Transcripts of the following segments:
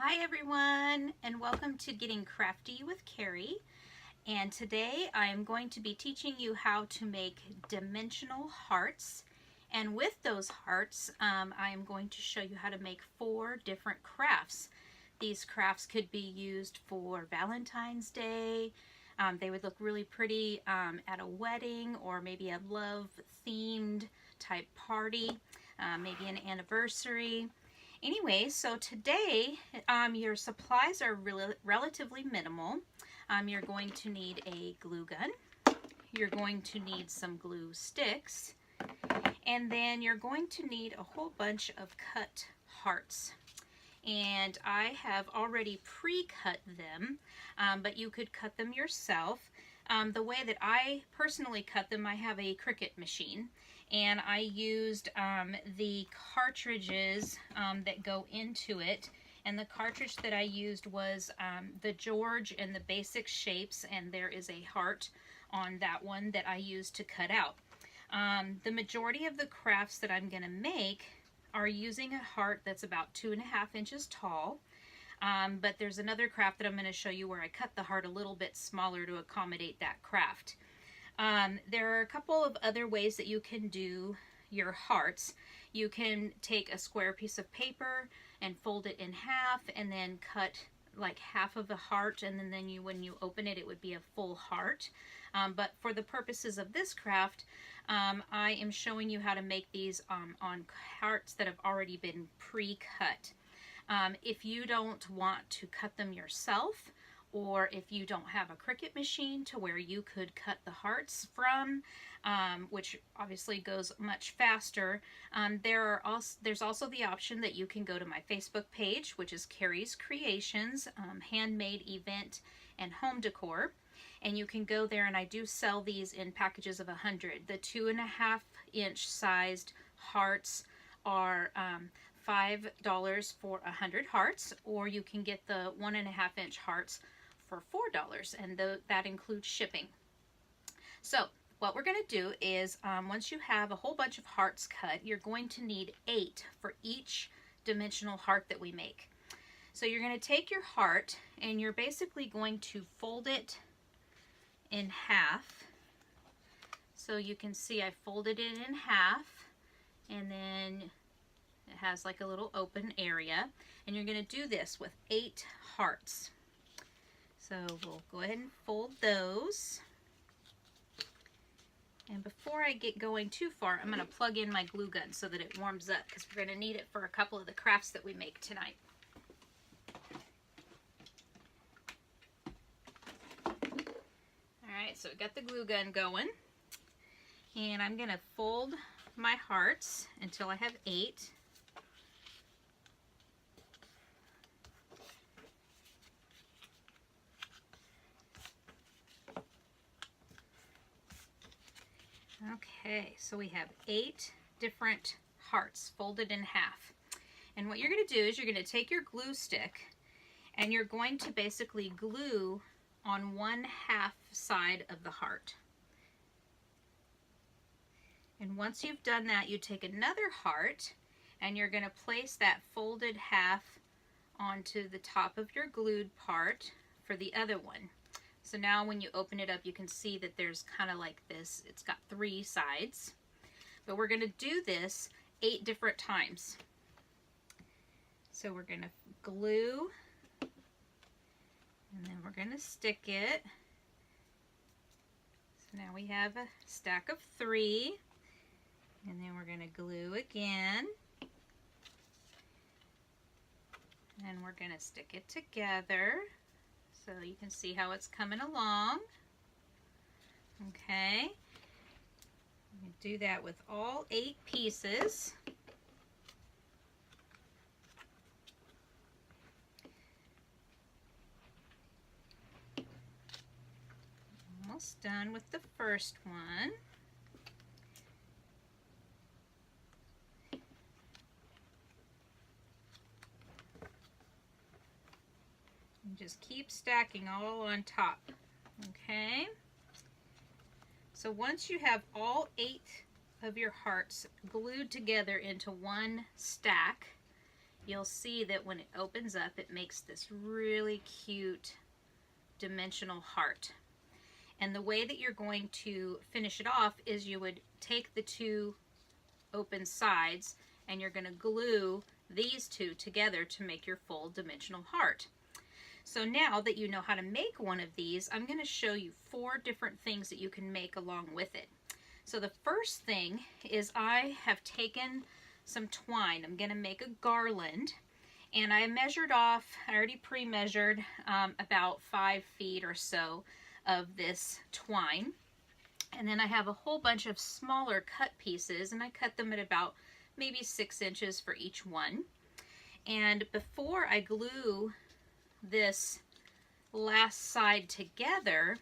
Hi everyone, and welcome to Getting Crafty with Carrie. And today I am going to be teaching you how to make dimensional hearts. And with those hearts, I am going to show you how to make 4 different crafts. These crafts could be used for Valentine's Day. They would look really pretty at a wedding or maybe a love-themed type party, maybe an anniversary. Anyway, so today your supplies are relatively minimal. You're going to need a glue gun. You're going to need some glue sticks. And then you're going to need a whole bunch of cut hearts. And I have already pre-cut them, but you could cut them yourself. The way that I personally cut them, I have a Cricut machine, and I used the cartridges that go into it, and the cartridge that I used was the George and the basic shapes, and there is a heart on that one that I used to cut out. The majority of the crafts that I'm going to make are using a heart that's about 2.5 inches tall. But there's another craft that I'm going to show you where I cut the heart a little bit smaller to accommodate that craft. There are a couple of other ways that you can do your hearts. You can take a square piece of paper and fold it in half and then cut like half of a heart, and then when you open it, it would be a full heart. But for the purposes of this craft, I am showing you how to make these on hearts that have already been pre-cut. If you don't want to cut them yourself, or if you don't have a Cricut machine to where you could cut the hearts from, which obviously goes much faster, there's also the option that you can go to my Facebook page, which is Carrie's Creations, Handmade Event and Home Decor. And you can go there, and I do sell these in packages of 100. The 2.5 inch sized hearts are $5 for 100 hearts, or you can get the 1.5 inch hearts for $4, and that includes shipping. So what we're going to do is once you have a whole bunch of hearts cut, you're going to need 8 for each dimensional heart that we make. So you're going to take your heart, and you're basically going to fold it in half. So you can see I folded it in half, and then it has like a little open area, and you're going to do this with 8 hearts. So we'll go ahead and fold those. And before I get going too far, I'm going to plug in my glue gun so that it warms up, because we're going to need it for a couple of the crafts that we make tonight. Alright, so we got the glue gun going, and I'm going to fold my hearts until I have 8. Okay, so we have 8 different hearts folded in half. And what you're going to do is you're going to take your glue stick, and you're going to basically glue on 1/2 side of the heart. And once you've done that, you take another heart, and you're going to place that folded half onto the top of your glued part for the other one. So now when you open it up, you can see that there's kind of like this. It's got 3 sides. But we're going to do this 8 different times. So we're going to glue, and then we're going to stick it. So now we have a stack of 3. And then we're going to glue again. And we're going to stick it together. So you can see how it's coming along. Okay. You do that with all 8 pieces. Almost done with the first one. And just keep stacking all on top. Okay. So once you have all 8 of your hearts glued together into one stack, you'll see that when it opens up, it makes this really cute dimensional heart. And the way that you're going to finish it off is you would take the two open sides and you're going to glue these two together to make your full dimensional heart. So now that you know how to make one of these, I'm going to show you 4 different things that you can make along with it. So the first thing is I have taken some twine. I'm going to make a garland, and I measured off, I already pre-measured about 5 feet or so of this twine. And then I have a whole bunch of smaller cut pieces, and I cut them at about maybe 6 inches for each one. And before I glue this last side together,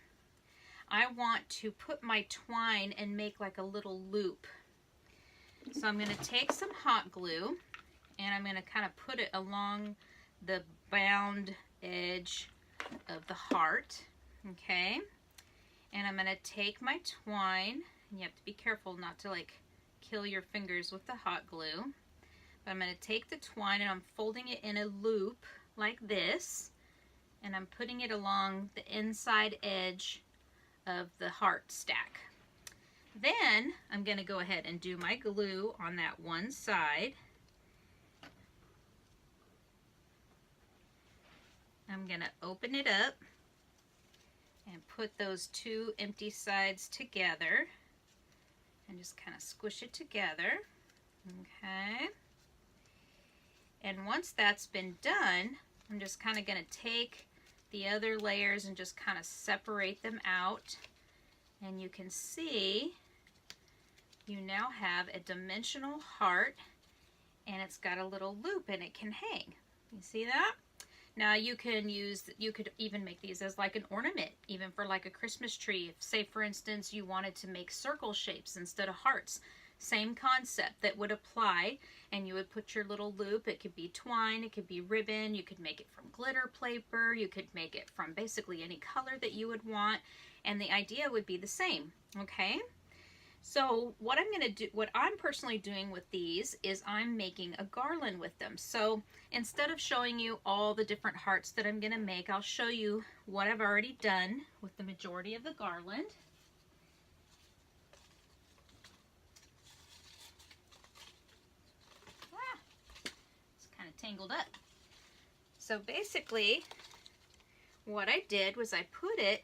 I want to put my twine and make like a little loop. So I'm going to take some hot glue and I'm going to kind of put it along the bound edge of the heart, okay? And I'm going to take my twine, and you have to be careful not to like kill your fingers with the hot glue. But I'm going to take the twine and I'm folding it in a loop like this, and I'm putting it along the inside edge of the heart stack. Then I'm going to go ahead and do my glue on that one side. I'm going to open it up and put those 2 empty sides together and just kind of squish it together. Okay. And once that's been done, I'm just kind of going to take the other layers and just kind of separate them out. And you can see you now have a dimensional heart, and it's got a little loop and it can hang. You see that? Now you could even make these as like an ornament, even for like a Christmas tree. If, say for instance, you wanted to make circle shapes instead of hearts. Same concept that would apply, and you would put your little loop. It could be twine, it could be ribbon, you could make it from glitter paper, you could make it from basically any color that you would want, and the idea would be the same, okay? So what I'm personally doing with these is I'm making a garland with them. So instead of showing you all the different hearts that I'm gonna make, I'll show you what I've already done with the majority of the garland. Tangled up. So basically what I did was I put it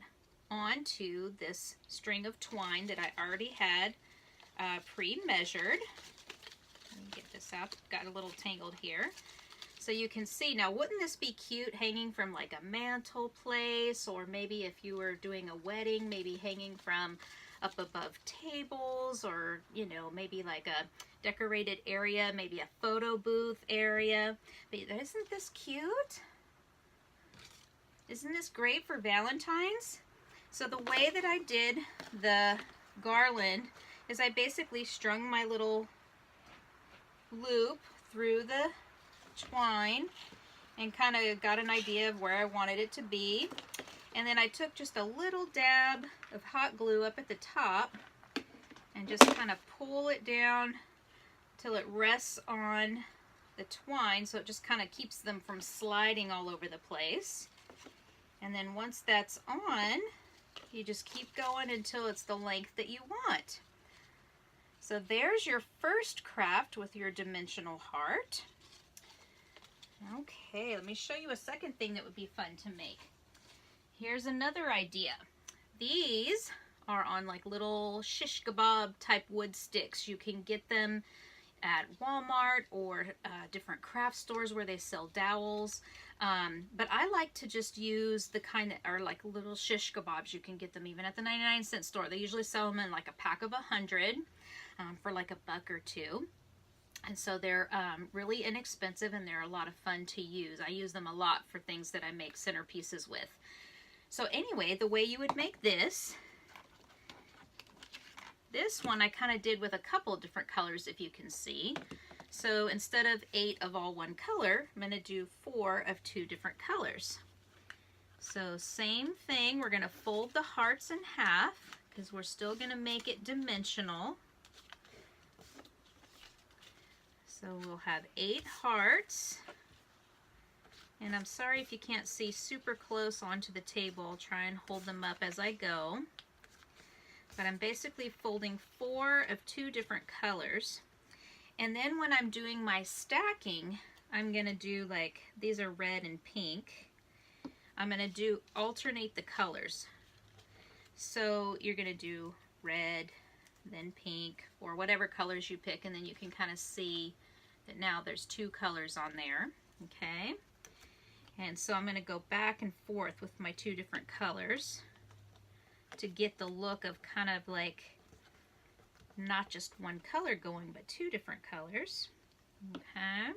onto this string of twine that I already had pre-measured. Let me get this out. Got a little tangled here. So you can see, now wouldn't this be cute hanging from like a mantle place, or maybe if you were doing a wedding, maybe hanging from up above tables, or you know, maybe like a decorated area, maybe a photo booth area. But isn't this cute? Isn't this great for Valentine's? So the way that I did the garland is I basically strung my little loop through the twine and kind of got an idea of where I wanted it to be. And then I took just a little dab of hot glue up at the top and just kind of pull it down till it rests on the twine, so it just kind of keeps them from sliding all over the place. And then once that's on, you just keep going until it's the length that you want. So there's your first craft with your dimensional heart. Okay, let me show you a second thing that would be fun to make. Here's another idea. These are on like little shish kebab type wood sticks. You can get them at Walmart or different craft stores where they sell dowels. But I like to just use the kind that are like little shish kebabs. You can get them even at the 99-cent store. They usually sell them in like a pack of 100 for like $1 or $2. And so they're really inexpensive, and they're a lot of fun to use. I use them a lot for things that I make centerpieces with. So anyway, the way you would make this one I kind of did with a couple different colors, if you can see. So instead of 8 of all one color, I'm going to do 4 of 2 different colors. So same thing, we're going to fold the hearts in half because we're still going to make it dimensional. So we'll have 8 hearts. And I'm sorry if you can't see super close onto the table. I'll try and hold them up as I go. But I'm basically folding 4 of 2 different colors. And then when I'm doing my stacking, I'm going to do like, these are red and pink. I'm going to alternate the colors. So you're going to do red, then pink, or whatever colors you pick, and then you can kind of see that now there's 2 colors on there. Okay. And so I'm going to go back and forth with my 2 different colors to get the look of kind of like not just one color going, but 2 different colors. Okay.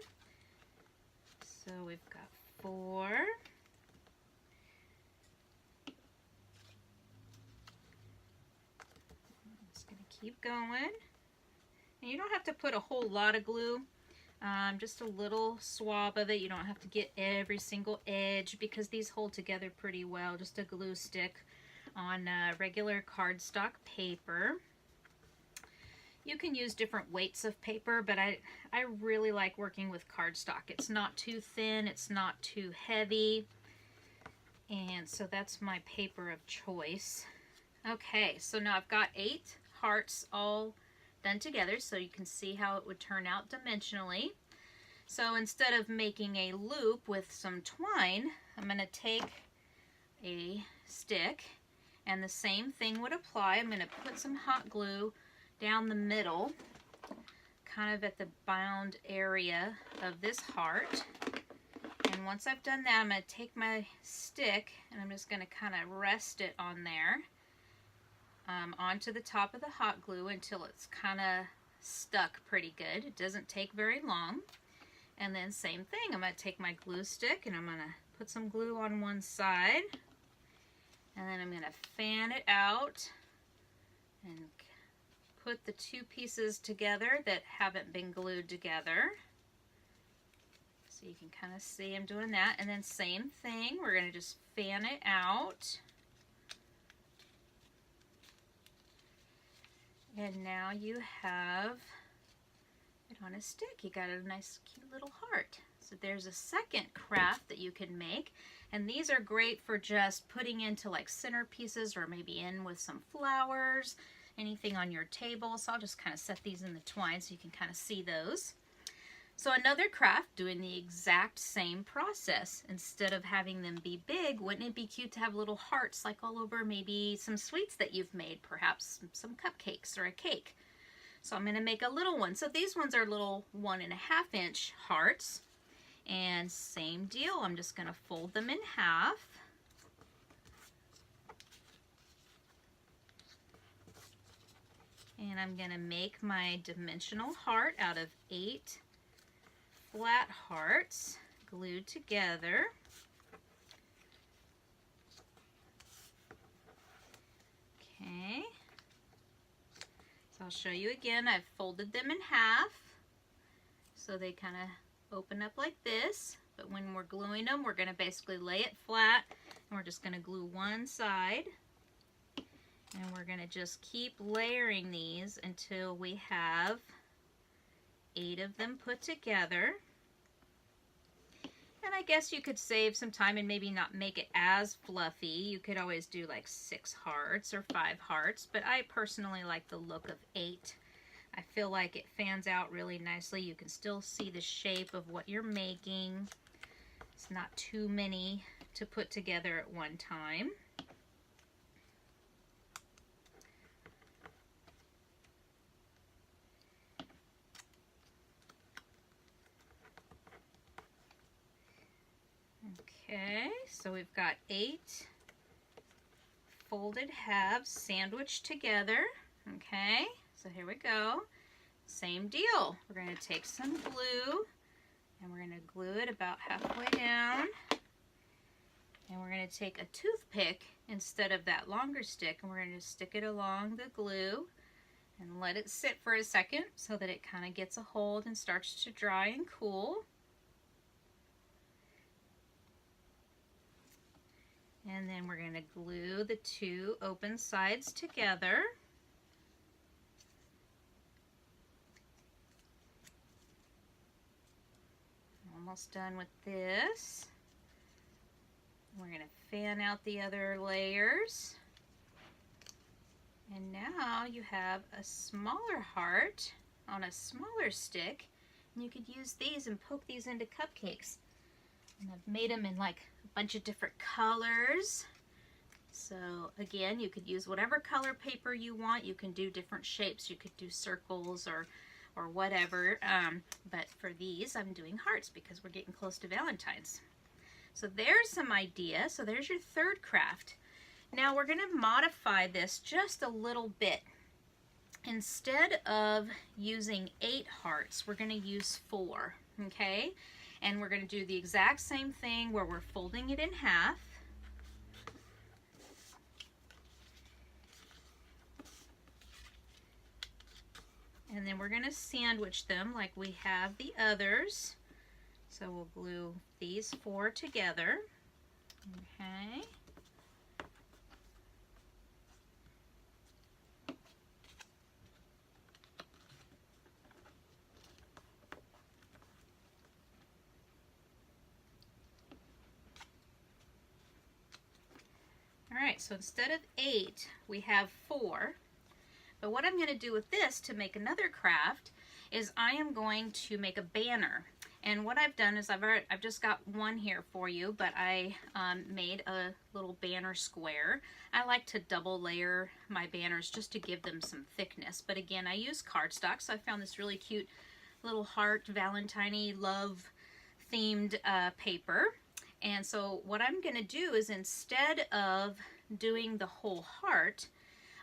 So we've got 4. I'm just going to keep going. And you don't have to put a whole lot of glue. Just a little swab of it. You don't have to get every single edge because these hold together pretty well. Just a glue stick on regular cardstock paper. You can use different weights of paper, but I really like working with cardstock. It's not too thin, it's not too heavy, and so that's my paper of choice. Okay, so now I've got 8 hearts all done together, so you can see how it would turn out dimensionally. So instead of making a loop with some twine, I'm going to take a stick, and the same thing would apply. I'm going to put some hot glue down the middle, kind of at the bound area of this heart. And once I've done that, I'm going to take my stick and I'm just going to kind of rest it on there, onto the top of the hot glue until it's kind of stuck pretty good. It doesn't take very long. And then same thing, I'm going to take my glue stick and I'm going to put some glue on one side, and then I'm going to fan it out and put the 2 pieces together that haven't been glued together. So you can kind of see I'm doing that. And then same thing, we're going to just fan it out. And now you have it on a stick. You got a nice cute little heart. So there's a second craft that you can make. And these are great for just putting into like centerpieces, or maybe in with some flowers, anything on your table. So I'll just kind of set these in the twine so you can kind of see those. So another craft doing the exact same process. Instead of having them be big, wouldn't it be cute to have little hearts like all over maybe some sweets that you've made, perhaps some cupcakes or a cake. So I'm going to make a little one. So these ones are little 1.5 inch hearts. And same deal, I'm just going to fold them in half. And I'm going to make my dimensional heart out of 8 flat hearts glued together. Okay. So I'll show you again. I've folded them in half so they kind of open up like this. But when we're gluing them, we're going to basically lay it flat, and we're just going to glue one side. And we're going to just keep layering these until we have 8 of them put together. And I guess you could save some time and maybe not make it as fluffy. You could always do like 6 hearts or 5 hearts, but I personally like the look of 8. I feel like it fans out really nicely. You can still see the shape of what you're making. It's not too many to put together at one time. Okay, so we've got 8 folded halves sandwiched together. Okay, so here we go. Same deal. We're going to take some glue and we're going to glue it about halfway down. And we're going to take a toothpick instead of that longer stick, and we're going to stick it along the glue and let it sit for a second so that it kind of gets a hold and starts to dry and cool. And then we're going to glue the 2 open sides together. Almost done with this. We're going to fan out the other layers. And now you have a smaller heart on a smaller stick, and you could use these and poke these into cupcakes. And I've made them in like a bunch of different colors. So again, you could use whatever color paper you want. You can do different shapes. You could do circles or whatever. But for these, I'm doing hearts because we're getting close to Valentine's. So there's some ideas. So there's your third craft. Now we're going to modify this just a little bit. Instead of using 8 hearts, we're going to use 4, okay? And we're going to do the exact same thing where we're folding it in half. And then we're going to sandwich them like we have the others. So we'll glue these 4 together, okay? Alright, so instead of 8, we have 4. But what I'm going to do with this to make another craft is I am going to make a banner. And what I've done is I've just got one here for you, but I made a little banner square. I like to double layer my banners just to give them some thickness. But again, I use cardstock, so I found this really cute little heart, Valentine-y, love themed paper. And so what I'm going to do is instead of doing the whole heart,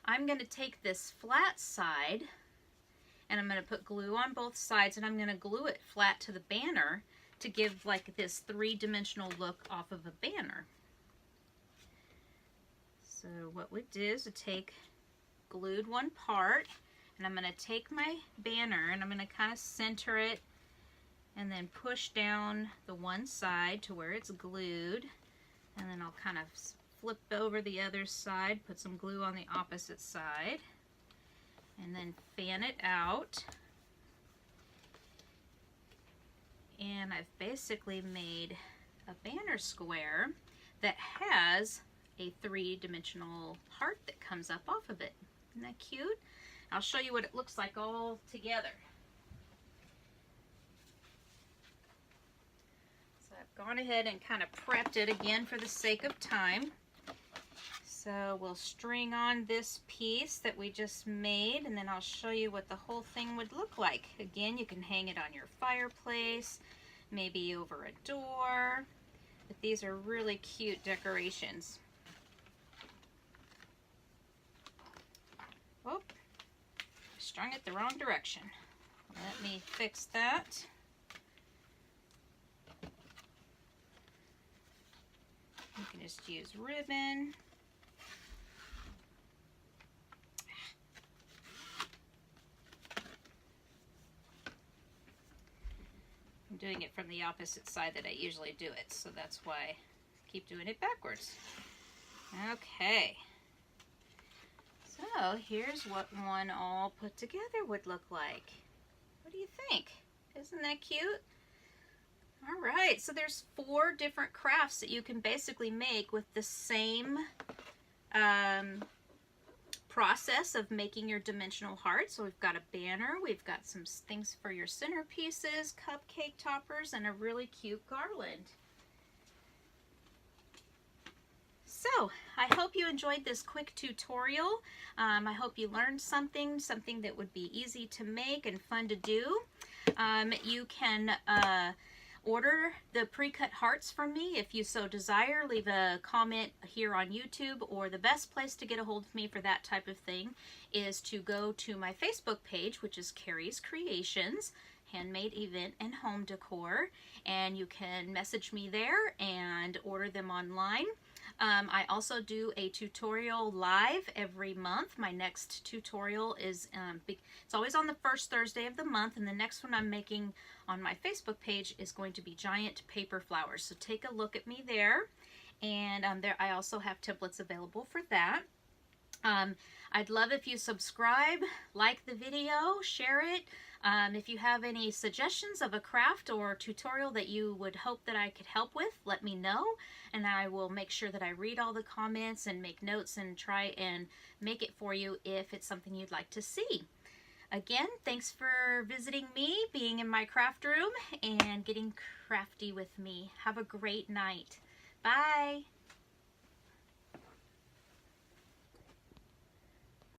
I'm going to take this flat side and I'm going to put glue on both sides, and I'm going to glue it flat to the banner to give like this 3-dimensional look off of a banner. So what we do is to take glued one part, and I'm going to take my banner and I'm going to kind of center it and then push down the one side to where it's glued, and then I'll kind of flip over the other side, put some glue on the opposite side, and then fan it out. And I've basically made a banner square that has a 3-dimensional heart that comes up off of it. Isn't that cute? I'll show you what it looks like all together. So I've gone ahead and kind of prepped it again for the sake of time. So we'll string on this piece that we just made, and then I'll show you what the whole thing would look like. Again, you can hang it on your fireplace, maybe over a door, but these are really cute decorations. Oh, I strung it the wrong direction. Let me fix that. You can just use ribbon. I'm doing it from the opposite side that I usually do it, so that's why I keep doing it backwards. Okay. So here's what one all put together would look like. What do you think? Isn't that cute? All right, so there's 4 different crafts that you can basically make with the same process of making your dimensional heart. So we've got a banner, we've got some things for your centerpieces, cupcake toppers, and a really cute garland. So I hope you enjoyed this quick tutorial. I hope you learned something that would be easy to make and fun to do. You can order the pre-cut hearts from me if you so desire. Leave a comment here on YouTube, or the best place to get a hold of me for that type of thing is to go to my Facebook page, which is Carrie's Creations, Handmade Event and Home Decor, and you can message me there and order them online. I also do a tutorial live every month. My next tutorial is, it's always on the first Thursday of the month, and the next one I'm making on my Facebook page is going to be giant paper flowers. So take a look at me there, and there I also have templates available for that. I'd love if you subscribe, like the video, share it, If you have any suggestions of a craft or tutorial that you would hope that I could help with, let me know, and I will make sure that I read all the comments and make notes and try and make it for you if it's something you'd like to see. Again, thanks for visiting me, being in my craft room, and getting crafty with me. Have a great night. Bye.